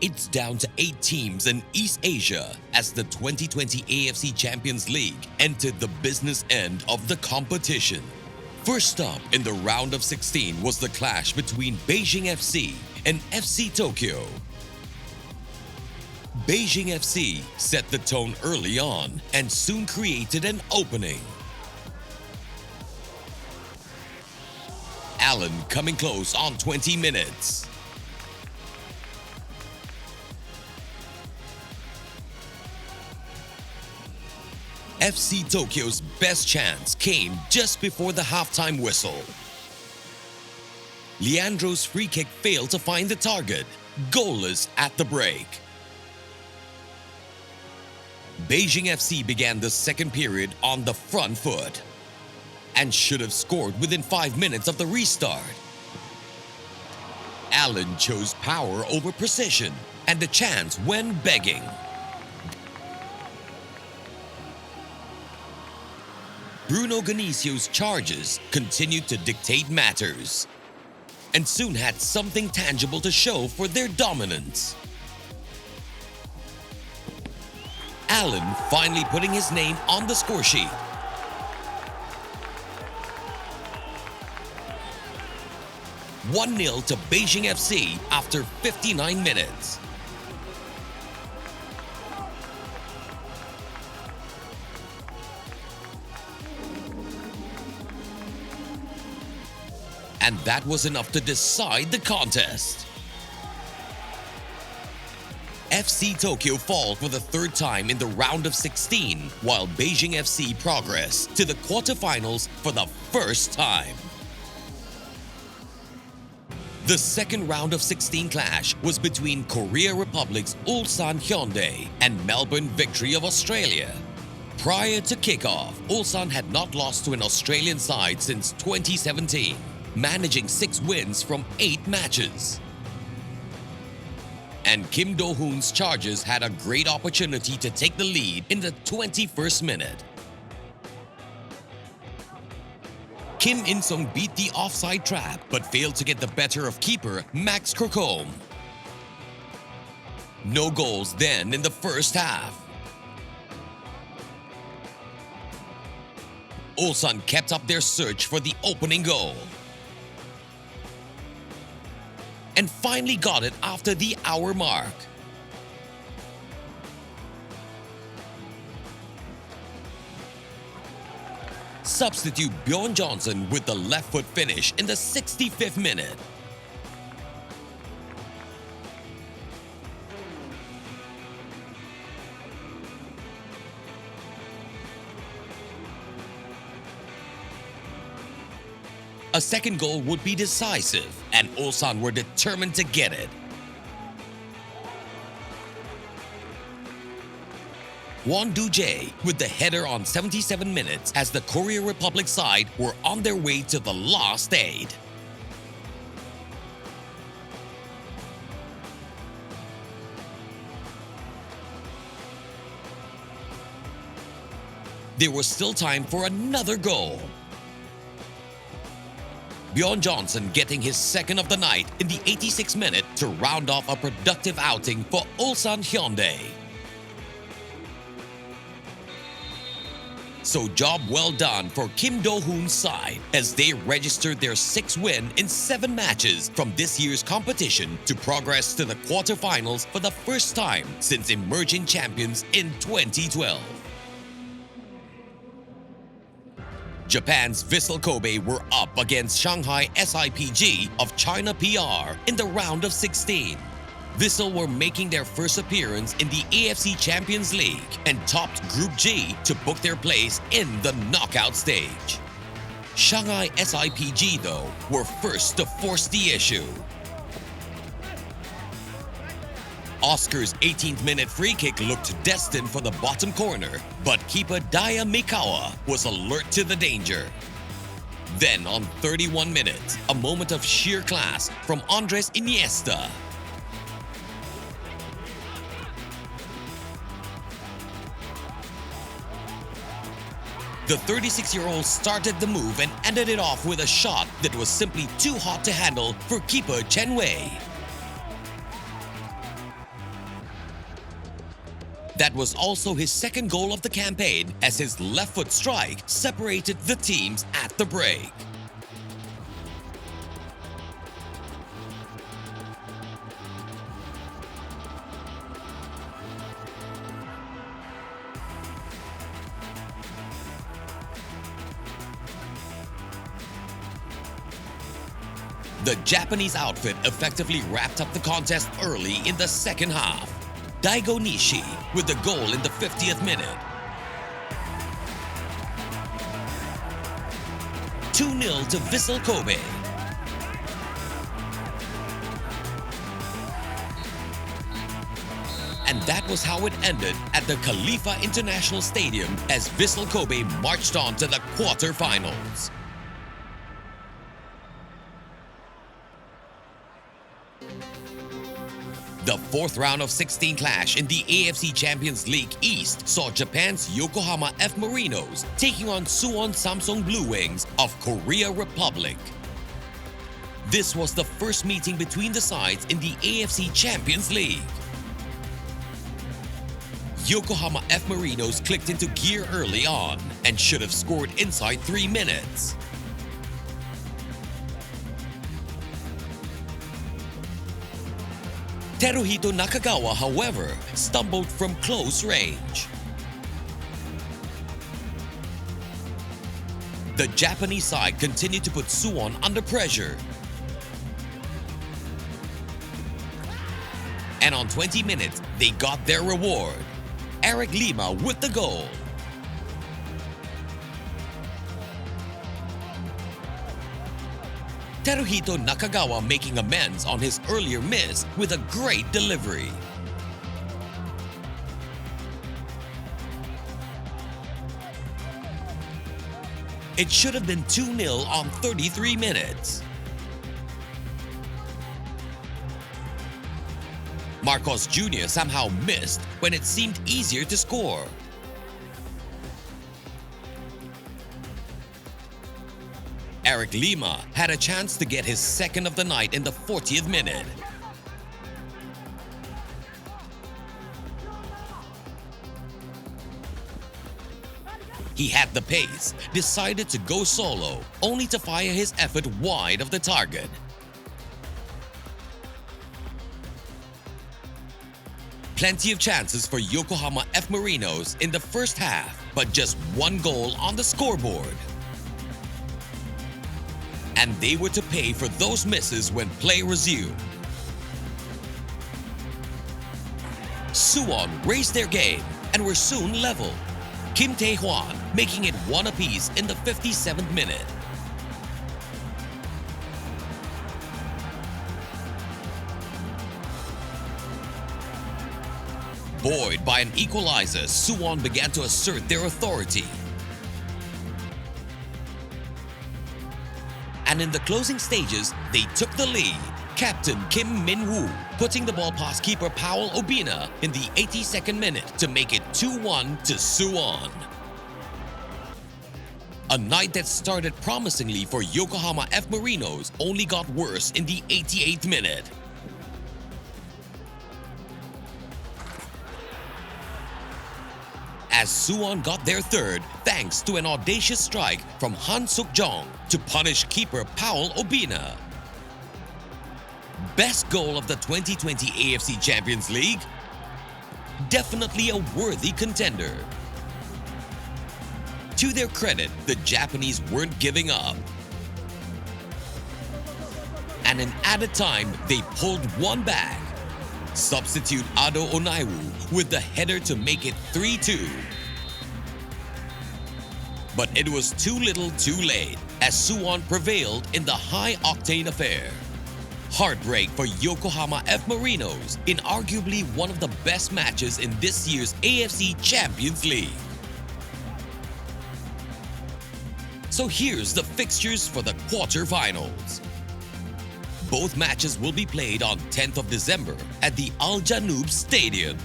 It's down to 8 teams in East Asia as the 2020 AFC Champions League entered the business end of the competition. First up in the round of 16 was the clash between Beijing FC and FC Tokyo. Beijing FC set the tone early on and soon created an opening. Allen coming close on 20 minutes. FC Tokyo's best chance came just before the halftime whistle. Leandro's free kick failed to find the target, goalless at the break. Beijing FC began the second period on the front foot and should have scored within 5 minutes of the restart. Allen chose power over precision, and the chance went begging. Bruno Ganizio's charges continued to dictate matters and soon had something tangible to show for their dominance. Allen finally putting his name on the scoresheet. "1-0 to Beijing FC after 59 minutes. And that was enough to decide the contest. FC Tokyo fall for the third time in the round of 16, while Beijing FC progress to the quarterfinals for the first time. The second round of 16 clash was between Korea Republic's Ulsan Hyundai and Melbourne Victory of Australia. Prior to kickoff, Ulsan had not lost to an Australian side since 2017. Managing 6 wins from 8 matches. And Kim Do-hoon's Chargers had a great opportunity to take the lead in the 21st minute. Kim In-sung beat the offside trap but failed to get the better of keeper Max Krokome. No goals then in the first half. Ulsan kept up their search for the opening goal and finally got it after the hour mark. Substitute Bjorn Johnson with the left foot finish in the 65th minute. A second goal would be decisive, and Ulsan were determined to get it. Won Du-jae with the header on 77 minutes as the Korea Republic side were on their way to the last 8. There was still time for another goal. Bjorn Johnson getting his second of the night in the 86th minute to round off a productive outing for Ulsan Hyundai. So job well done for Kim Do-hoon's side as they registered their 6th win in 7 matches from this year's competition to progress to the quarterfinals for the first time since emerging champions in 2012. Japan's Vissel Kobe were up against Shanghai SIPG of China PR in the round of 16. Vissel were making their first appearance in the AFC Champions League and topped Group G to book their place in the knockout stage. Shanghai SIPG, though, were first to force the issue. Oscar's 18th minute free kick looked destined for the bottom corner, but keeper Daya Mikawa was alert to the danger. Then on 31 minutes, a moment of sheer class from Andres Iniesta. The 36-year-old started the move and ended it off with a shot that was simply too hot to handle for keeper Chen Wei. That was also his second goal of the campaign, as his left foot strike separated the teams at the break. The Japanese outfit effectively wrapped up the contest early in the second half. Daigo Nishi with the goal in the 50th minute. 2-0 to Vissel Kobe. And that was how it ended at the Khalifa International Stadium as Vissel Kobe marched on to the quarter-finals. The fourth round of 16 clash in the AFC Champions League East saw Japan's Yokohama F Marinos taking on Suwon Samsung Bluewings of Korea Republic. This was the first meeting between the sides in the AFC Champions League. Yokohama F Marinos clicked into gear early on and should have scored inside 3 minutes. Teruhito Nakagawa, however, stumbled from close range. The Japanese side continued to put Suwon under pressure. And on 20 minutes, they got their reward. Eric Lima with the goal. Teruhito Nakagawa making amends on his earlier miss with a great delivery. It should have been 2-0 on 33 minutes. Marcos Jr. somehow missed when it seemed easier to score. Eric Lima had a chance to get his second of the night in the 40th minute. He had the pace, decided to go solo, only to fire his effort wide of the target. Plenty of chances for Yokohama F Marinos in the first half, but just one goal on the scoreboard. And they were to pay for those misses when play resumed. Suwon raised their game and were soon level. Kim Tae-hwan making it 1 apiece in the 57th minute. Buoyed by an equalizer, Suwon began to assert their authority. And in the closing stages, they took the lead. Captain Kim Min-woo putting the ball past keeper Powell Obina in the 82nd minute to make it 2-1 to Suwon. A night that started promisingly for Yokohama F Marinos only got worse in the 88th minute. As Suwon got their third thanks to an audacious strike from Han Suk-jong to punish keeper Powell Obina. Best goal of the 2020 AFC Champions League? Definitely a worthy contender. To their credit, the Japanese weren't giving up. And in added time, they pulled one back. Substitute Ado Onaiwu with the header to make it 3-2. But it was too little too late as Suwon prevailed in the high-octane affair. Heartbreak for Yokohama F Marinos in arguably one of the best matches in this year's AFC Champions League. So here's the fixtures for the quarter-finals. Both matches will be played on 10th of December at the Al Janoub Stadium.